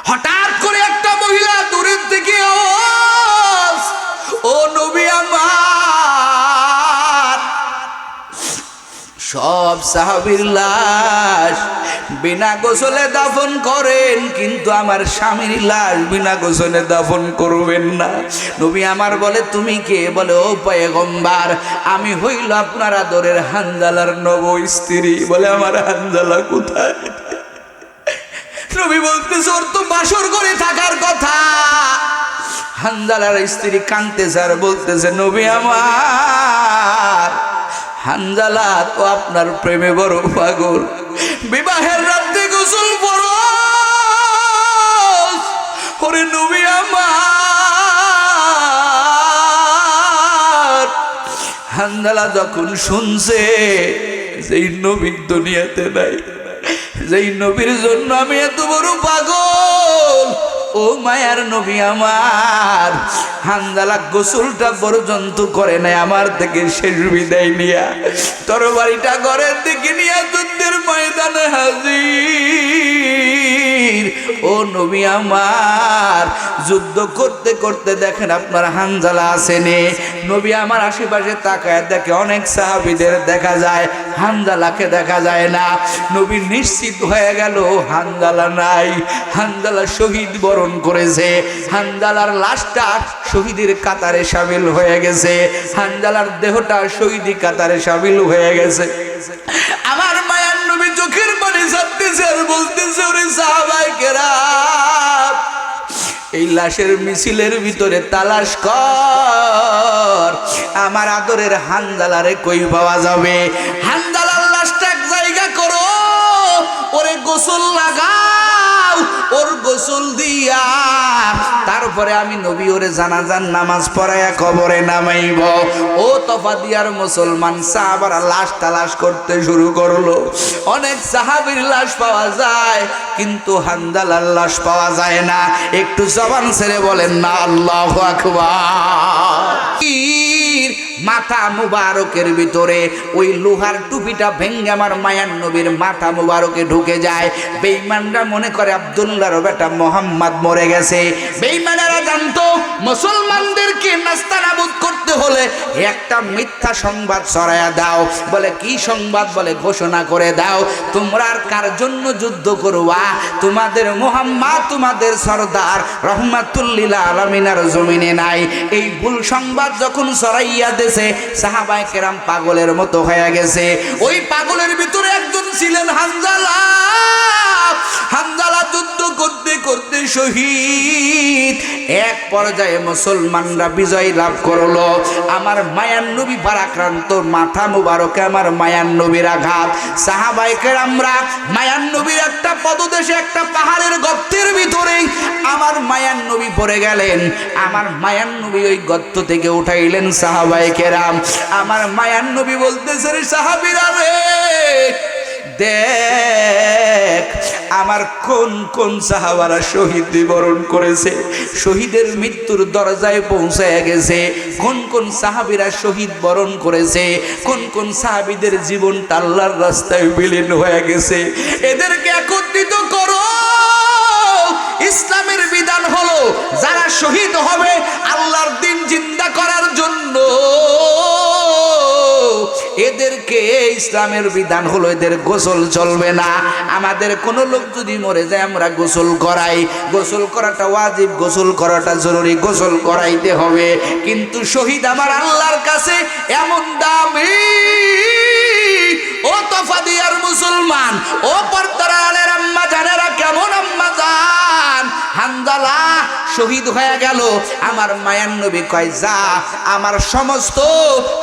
হঠাৎ করে একটা মহিলা দূরের থেকে আওয়াজ, ও নবী আমার। সব সাহাবীর লাশ বিনা গোসলে দাফন করেন, কিন্তু আমার স্বামীর লাশ বিনা গোসলে দাফন করবেন না। নবী আমার বলে, তুমি কে? বলে, ও পয়গম্বর, আমি হইল আপনার আদরের হানজালার নব স্ত্রী। বলে, আমার হানজালা কোথায়? নবী বলতেছে, ওর তো বাসর করে থাকার কথা। হানজালার স্ত্রী কাঁদতেছে আর বলতেছে, নবী আমার, হানজালা তো আপনার প্রেমে বড় পাগল। বিবাহের রাতে গোসল ফরজ। ওরে নবী আমার। হানজালা যখন শুনছে যেই নবী দুনিয়াতে নাই, যেই নবীর জন্য আমি এত বড় পাগল, ও মায়ার নবী আমার, হানজালা গোসলটা পর্যন্ত করে নাই আমার থেকে শেষ বিদায় নিয়া তরবারিটা ঘরের দিকে নিয়ে যুদ্ধের ময়দানে হাজির। ও নবী আমার, যুদ্ধ করতে করতে দেখেন আপনার হানজালা আসেনি। নবী আমার আশেপাশে তাকায় দেখে অনেক সাহাবীদের দেখা যায়, হানজালাকে দেখা যায় না। নবী নিশ্চিত হয়ে গেল হানজালা নাই, হানজালা শহীদ বরণ করেছে। হানজালার লাশটা শহীদের কাতারে শামিল হয়ে গেছে, হানজালার দেহটা শহীদি কাতারে শামিল হয়ে গেছে। আমার মায়ার নবী চোখের পানি ছাড়তেছে আর বলতেছে, ওরে সাহাবায়ে কেরাম, এই লাশের মিছিলের ভিতরে তালাশ কর, আমার আদরের হানজালারে কই পাওয়া যাবে। হানজালার লাশটা এক জায়গা করো, ওরে গোসল লাগাও, ওর গোসল দিয়া তারপরে আমি নবী ওরে জানাজার নামাজ পড়ায়া কবরে নামাইব। ও তফাদিয়ার মুসলমান সাহাবারা লাশ তালাশ করতে শুরু করলো। অনেক সাহাবীর লাশ পাওয়া যায়, কিন্তু হানজালার লাশ পাওয়া যায় না। একটু জবান ছেড়ে বলেন না আল্লাহু আকবার। মাথা মুবারকের ভিতরে ওই লোহার টুপিটা ভেঙে আমার মায়ার নবীর মাথা মুবারকে ঢুকে যায়। বেঈমানরা মনে করে আব্দুল্লাহর বেটা মোহাম্মদ মরে গেছে। বেঈমানেরা জানতো মুসলমানদেরকে নাস্তানাবুদ করতে হলে একটা মিথ্যা সংবাদ ছড়ায়া দাও। বলে, কি সংবাদ? বলে, ঘোষণা করে দাও তোমরা আর কার জন্য যুদ্ধ করবা, তোমাদের মুহাম্মদ তোমাদের সরদার রহমাতুল লিল আলামিনের জমিনে নাই। এই ভুল সংবাদ যখন ছড়াইয়া দেশে সাহাবায়ে কেরাম পাগলের মতো হয়ে গেছে। ওই পাগলের ভিতরে একজন ছিলেন হানজালা। হানজালা যুদ্ধ করতে করতে শহীদ। এক পর্যায়ে মুসলমানরা বিজয় লাভ করলো। আমার মায়ার নবী পরাক্রান্ত, মাথা মুবারকে আমার মায়ার নবীর আঘাত। সাহাবায়ে কেরামরা মায়ার নবীর একটা পদদেশে একটা পাহাড়ের গর্তের ভিতরে আমার মায়ার নবী পড়ে গেলেন। আমার মায়ার নবী ওই গর্ত থেকে উঠাইলেন সাহাবায়ে কেরাম। আমার মায়ার নবী বলতেছে, রে সাহাবীরা রে, দেখ আমার কোন কোন সাহাবারা শহীদ বরণ করেছে, শহীদের মৃত্যুর দরজায় পৌঁছায় গেছে। কোন কোন সাহাবীরা শহীদ বরণ করেছে, কোন কোন সাহাবীদের জীবনটা আল্লাহর রাস্তায় বিলীন হয়ে গেছে। এদেরকে একত্রিত করো। ইসলামের বিধান হলো যারা শহীদ হবে আল্লাহর দ্বীন জিন্দা করার জন্য, এদেরকে ইসলামের বিধান হলো এদের গোসল চলবে না। আমাদের কোনো লোক যদি মরে যায় আমরা গোসল করাই, গোসল করাটা ওয়াজিব, গোসল করাটা জরুরি, গোসল করাইতে হবে। কিন্তু শহীদ আমার আল্লাহর কাছে এমন দামি। ও তফাদিয়ার মুসলমান, ও পর্দার আলের আম্মা জানেরা, কেমন আম্মা জান, হানজালা শহীদ হয়ে গেল। আমার মায়ার নবী কয়, যা আমার সমস্ত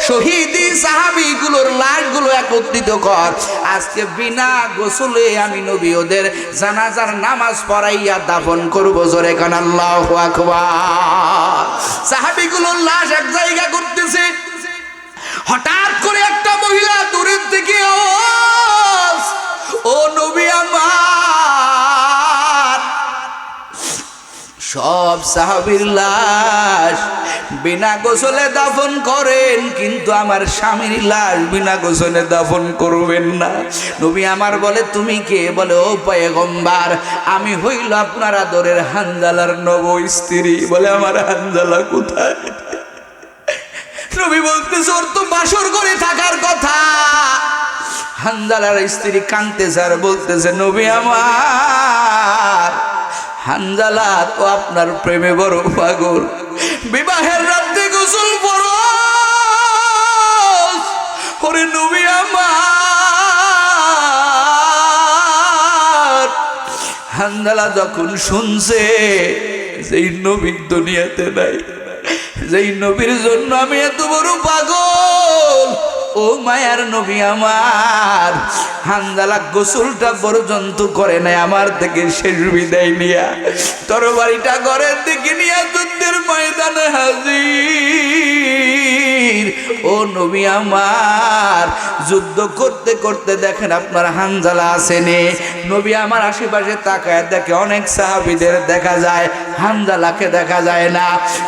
শহীদি সাহাবীগুলোর লাশগুলো একত্রিত কর। আজকে বিনা গোসলে আমি নবী ওদের জানাজার নামাজ পড়াইয়া দাফন করব। জোরে কান আল্লাহু আকবার। সাহাবীগুলোর লাশ এক জায়গা করতেছে। হঠাৎ করে একটা মহিলা দূরের থেকে আওয়াজ, ও নবী আমার। সব সাহাবীর লাশ বিনা গোসলে দাফন করেন, কিন্তু আমার স্বামীর লাশ বিনা গোসলে দাফন করবেন না। নবী আমার বলে, তুমি কে? বলে, ও পয়গম্বর, আমি হইল আপনার আদরের হানজালার নব স্ত্রী। বলে, আমার হানজালা কোথায়? নবী বলতেছে, ওর তো বাসর করে থাকার কথা। হানজালার স্ত্রী কাঁদতেছে আর বলতেছে, নবী আমার, হানজালা তো আপনার প্রেমে বড় পাগল, বিবাহের রাতে গোসল ফরজ। ওরে নবী আমার। হানজালা যখন শুনছে যেই নবী দুনিয়াতে নাই, যেই নবীর জন্য আমি এত বড় পাগল, ও মায়ার নবী আমার, হানজালা গোসলটা পর্যন্ত করে নাই আমার থেকে শেষ বিদায় নিয়া তরবারিটা ঘরের দিকে নিয়ে যুদ্ধের ময়দানে হাজির। ও নবী আমার, যুদ্ধ করতে করতে দেখেন আপনার হানজালা আসেনি। নবী আমার আশেপাশে তাকায় দেখে অনেক সাহাবীদের দেখা যায়, হানজালাকে দেখা যায় না।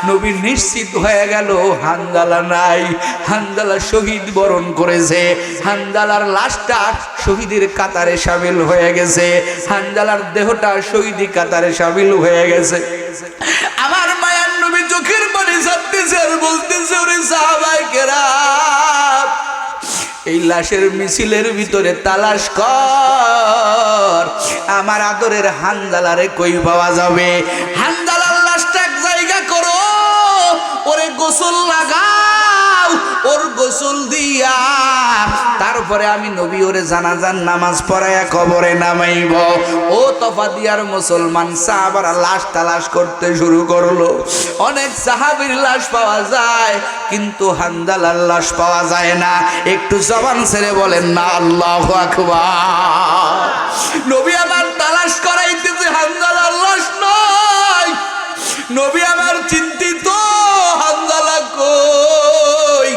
নবী নিশ্চিত হয়ে গেল হানজালা নাই, হানজালা শহীদ বরণ করেছে। হানজালার লাশটা শহীদের কাতারে শামিল হয়ে গেছে, হানজালার দেহটা শহীদি কাতারে শামিল হয়ে গেছে। আমার মায়ার নবী চোখের পানি ছাড়তেছে আর বলতেছে, ওরে সাহাবায়ে কেরাম, এই লাশের মিছিলের ভিতরে তালাশ কর, আমার আদরের হানজালারে কই পাওয়া যাবে। হানজালার লাশটা এক জায়গা করো, ওরে গোসল লাগাও, ওর গোসল দিয়া তারপরে আমি নবী ওরে জানাজার নামাজ পড়াইয়া কবরে নামাইব। ও তফাদিয়ার মুসলমান সাহাবারা লাশ তালাশ করতে শুরু করলো। অনেক সাহাবীর লাশ পাওয়া যায়, কিন্তু হানজালার লাশ পাওয়া যায় না। একটু জবান ছেড়ে বলেন না আল্লাহু আকবার। নবী আমার তালাশ করাইতেছে, হানজালার লাশ নয়। নবী আমার চিন্তিত, হানজালা কই?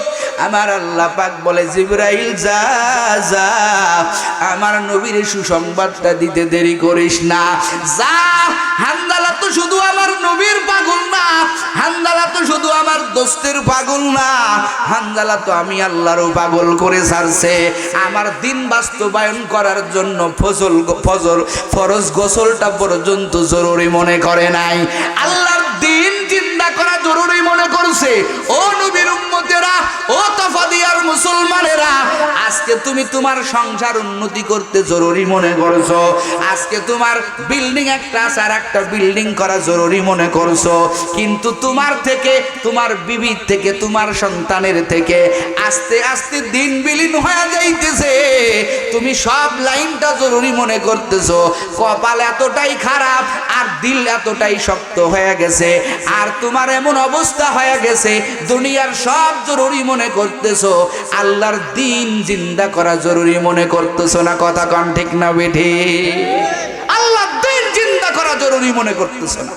আমার আল্লাহ পাক বলে, জিবরাইল যা যা, আমার নবীর সুসংবাদটা দিতে দেরি করিস না, যা। হানজালা তো শুধু আমার নবীর পাগল না, হানজালা তো শুধু আমার দোস্তের পাগল না, হানজালা তো আমি আল্লাহরও পাগল করে ছাড়ছে। আমার দিন বাস্তবায়ন করার জন্য ফরজ গোসলটা পর্যন্ত জরুরি মনে করে নাই, আল্লাহর দিন চিন্তা করা জরুরি মনে করছে। ও নবীর উম্মতেরা, ও তফাদিয়ার মুসলমানেরা, আজকে তুমি তোমার সংসার উন্নতি করতে জরুরি মনে করছো, আজকে তোমার বিল্ডিং একটা আছে আর একটা বিল্ডিং করা জরুরি মনে করছো, কিন্তু তোমার থেকে, তোমার বিবির থেকে, তোমার সন্তানের থেকে আস্তে আস্তে দিন বিলীন হয়ে যাইতেছে। তুমি সব লাইনটা জরুরি মনে করতেছো। কপাল এতটাই খারাপ আর দিল এতটাই শক্ত হয়ে গেছে, আর তোমার এমন অবস্থা হয়ে গেছে, দুনিয়ার সব জরুরি মনে করতেছো, আল্লাহর দিন জিন্দা করা জরুরি মনে করতেছো না। কথা কন ঠিক না বেঠি? আল্লাহর দিন জিন্দা করা জরুরি মনে করতেছো না।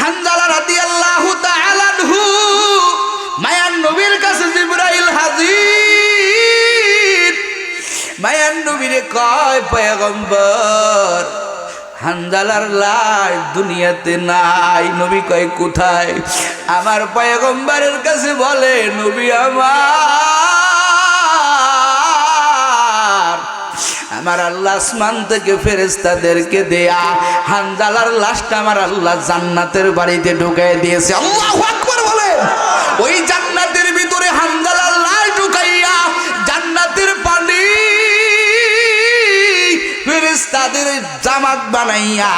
হানজালা রাদিয়াল্লাহু তাআলা আনহু, মায়ার নবীর কাছে জিবরাইল হাজির। মায়ার নবীরে কয়, পয়গম্বর, হানজালার লাশ দুনিয়াতে নাই। নবী কয়, কোথায়? আমার পয়গম্বরের কাছে বলে, নবী আমার আল্লাহ আসমান থেকে ফেরেশতাদেরকে দেয়া হানজালার লাশটা আমার আল্লাহ জান্নাতের বাড়িতে ঢুকাই দিয়েছে। আল্লাহু আকবার বলেন। ওই জান্নাতের ভিতরে হানজালার লাশ ঢুকাইয়া জান্নাতের পানি ফেরেশতাদের জামাত বানাইয়া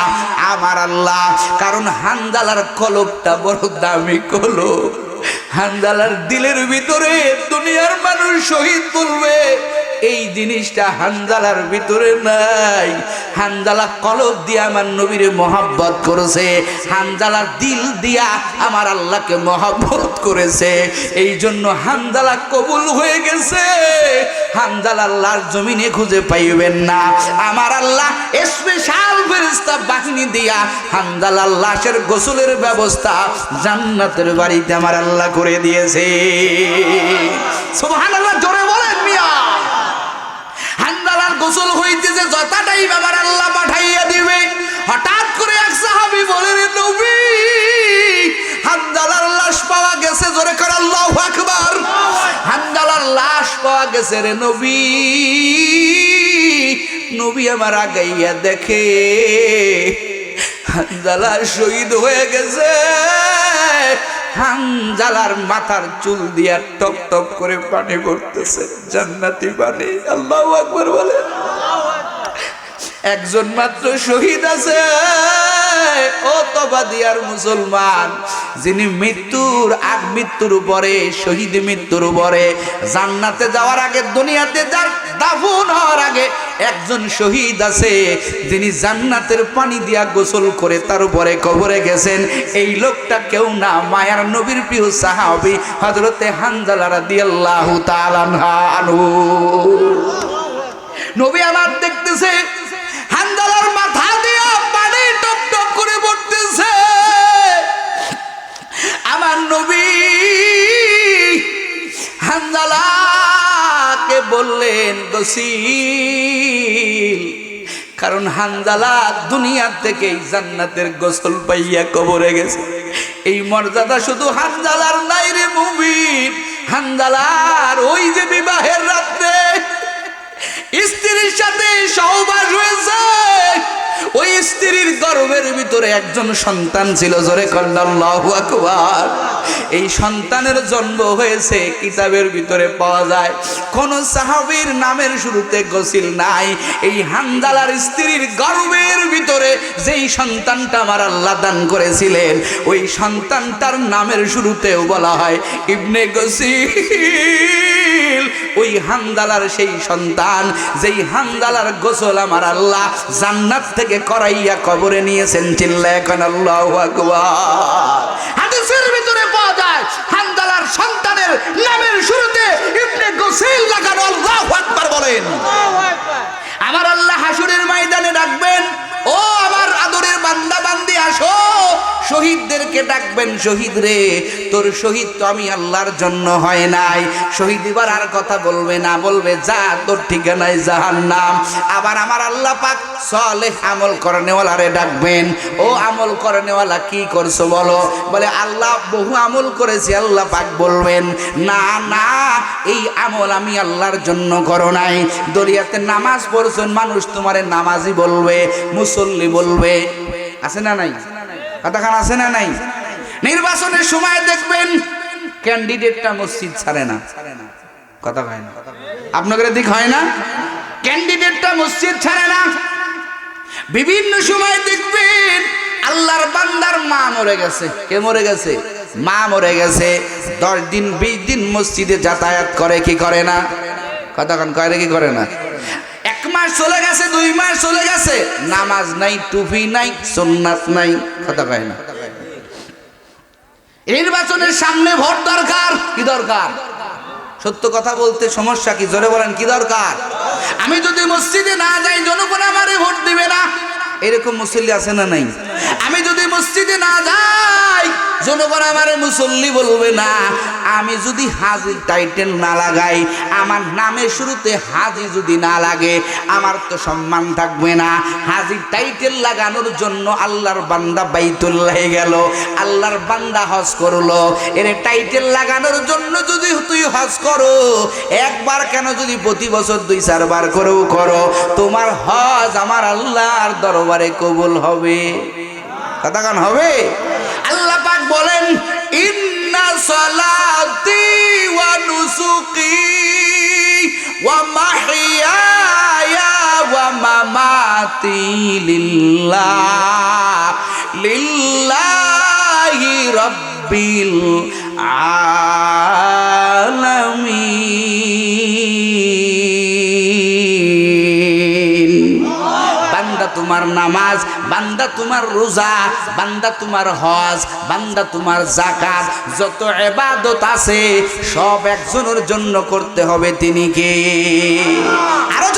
আমার আল্লাহ, কারণ হানজালার কলবটা বড় দামি কলব, হানজালার দিলের ভিতরে দুনিয়ার মানুষ শহীদ বলবে, এই জিনিসটা হানজালার ভিতরে নাই। হানজালা কলব দিয়ে আমার নবীরে মহব্বত করেছে, হানজালার দিল দিয়া আমার আল্লাহকে মহব্বত করেছে, এই জন্য হানজালা কবুল হয়ে গেছে। হানজালার লাশ জমিনে খুঁজে পাইবেন না। আমার আল্লাহ স্পেশাল ফেরেশতা বাহিনী দিয়া হানজালার লাশের গোসলের ব্যবস্থা জান্নাতের বাড়িতে আমার আল্লাহ করে দিয়েছে। সুবহানাল্লাহ, জোরে বলেন মিয়া। হানজালার গোসল হইতেছে, যত টাইম আমার আল্লাহ পাঠাইয়া দিবে। হঠাৎ করে এক সাহাবী আল্লাহু আকবার। হানজালার লাশ পাওয়া গেছে রে নবী। নবী আমার আগাইয়া দেখে হানজালা শহীদ হয়ে গেছে। হানজালার মাথার চুল দিয়া টপ টপ করে পানি পড়তেছে, জান্নাতি পানি। আল্লাহু আকবার বলে। একজন মাত্র শহীদ আছে ও তবা দিয়ার মুসলমান, যিনি মৃত্যুর উপরে, শহীদ মৃত্যুর উপরে, জান্নাতে যাওয়ার আগে, দুনিয়াতে দাফন হওয়ার আগে একজন শহীদ আছে, যিনি জান্নাতের পানি দিয়া গোসল করে তার উপরে কবরে গেছেন। এই লোকটা কেউ না, মায়ার নবীর প্রিয় সাহাবী হযরতে হানজালা রাদিয়াল্লাহু তাআলা আনহু। নবী আমার দেখতেছে হানজালার মাথা দিয়া পানি টপ টপ করে পড়তেছে। আমার নবী হানজালাকে বললেন গোসল, কারণ হানজালা দুনিয়া থেকে জান্নাতের গোসল পাইয়া কবরে গেছে। এই মর্যাদা শুধু হানজালার নাই রে মুমিন। হানজালার ওই যে বিবাহের রাত্রে স্ত্রীর সাথে সহবাস হয়েছে, ওই স্ত্রীর গর্ভের ভিতরে একজন সন্তান ছিল। জোরে করেন আল্লাহু আকবার। এই সন্তানের জন্ম হয়েছে কিতাবের ভিতরে পাওয়া যায়, কোন সাহাবীর নামের শুরুতে গোসল নাই। এই হানজালার স্ত্রীর গর্ভের ভিতরে যেই সন্তানটা আমার আল্লাহ দান করেছিলেন, ওই সন্তানটার নামের শুরুতেও বলা হয় ইবনে গোসল। ওই হানজালার সেই সন্তান, যেই হানজালার গোসল আমার আল্লাহ জান্নাত থেকে করাইয়া কবরে নিয়েছেন। চিল্লায় এখন আল্লাহু আকবার। হাদিসের ভিতরে পাওয়া যায় হানজালার সন্তানের নামের শুরুতে ইবনে গোসল লাগানো। আল্লাহু আকবার বলেন। আমার আল্লাহ হাসরের ময়দানে ডাকবেন, ও আমার আদরের বান্দা বান্দি আসো। শহীদদেরকে ডাকবেন, শহীদ রে তোর শহীদ তো আমি আল্লাহর জন্য হয় নাই। শহীদ এবার আর কথা বলবে না, বলবে যা তোর ঠিকানায় জাহান্নাম। আবার আমার আল্লাহ পাক সালেহ আমল করনেওয়ালারে ডাকবেন, ও আমল করনেওয়ালা কি করছো বলো। বলে আল্লাহ বহু আমল করেছি। আল্লাহ পাক বলবেন না না, এই আমল আমি আল্লাহর জন্য করো নাই। দরিয়াতে নামাজ পড়ছেন মানুষ তোমারে নামাজি বলবে, মুসল্লি বলবে। আছে না নাই? কথাখান আছে না নাই? নির্বাচনের সময় দেখবেন ক্যান্ডিডেটটা মসজিদ ছাড়ে না। কথা হয় না? আপনাদের দিক হয় না? ক্যান্ডিডেটটা মসজিদ ছাড়ে না। বিভিন্ন সময় দেখবেন আল্লাহর বান্দার মা মরে গেছে। কে মরে গেছে? মা মরে গেছে। 10 দিন 20 দিন মসজিদে যাতায়াত করে কি করে না? কথাখান করে কি করে না? 1 মাস চলে গেছে, 2 মাস চলে গেছে, নামাজ নাই, টুপি নাই, সুন্নাত নাই। কথা কয় না? নির্বাচনের সামনে ভোট দরকার। কি দরকার? সত্য কথা বলতে সমস্যা কি? জোরে বলেন কি দরকার? আমি যদি মসজিদে না যাই জনগণ আমারে ভোট দিবে না, এরকম মুসল্লি আছে না নাই? আমি যদি মসজিদে না যাই জনগণ আমারে মুসল্লি বলবে না। আমি যদি হাজির টাইটেল না লাগাই, আমার নামের শুরুতে হাজি যদি না লাগে, আমার তো সম্মান থাকবে না। হাজির টাইটেল লাগানোর জন্য আল্লাহর বান্দা বাইতুল্লাহে গেল, আল্লাহর বান্দা হজ করলো। এর টাইটেল লাগানোর জন্য যদি তুই হজ করো, একবার কেন যদি প্রতি বছর 2-4 বার করেও করো, তোমার হজ আমার আল্লাহর দরবারে কবুল হবে। কথাগান হবে? আল্লাহ পাক বলেন ইন্না সালাতি ওয়া নুসুকি ওয়া মাহইয়ায়া ওয়া মামাতি লিল্লাহি রাব্বিল আলামিন। বান্দা তোমার নামাজ, বান্দা তোমার রোজা, বান্দা তোমার হজ, বান্দা তোমার যাকাত, যত ইবাদত আছে সব একজনের জন্য করতে হবে। তিনি কে? আরো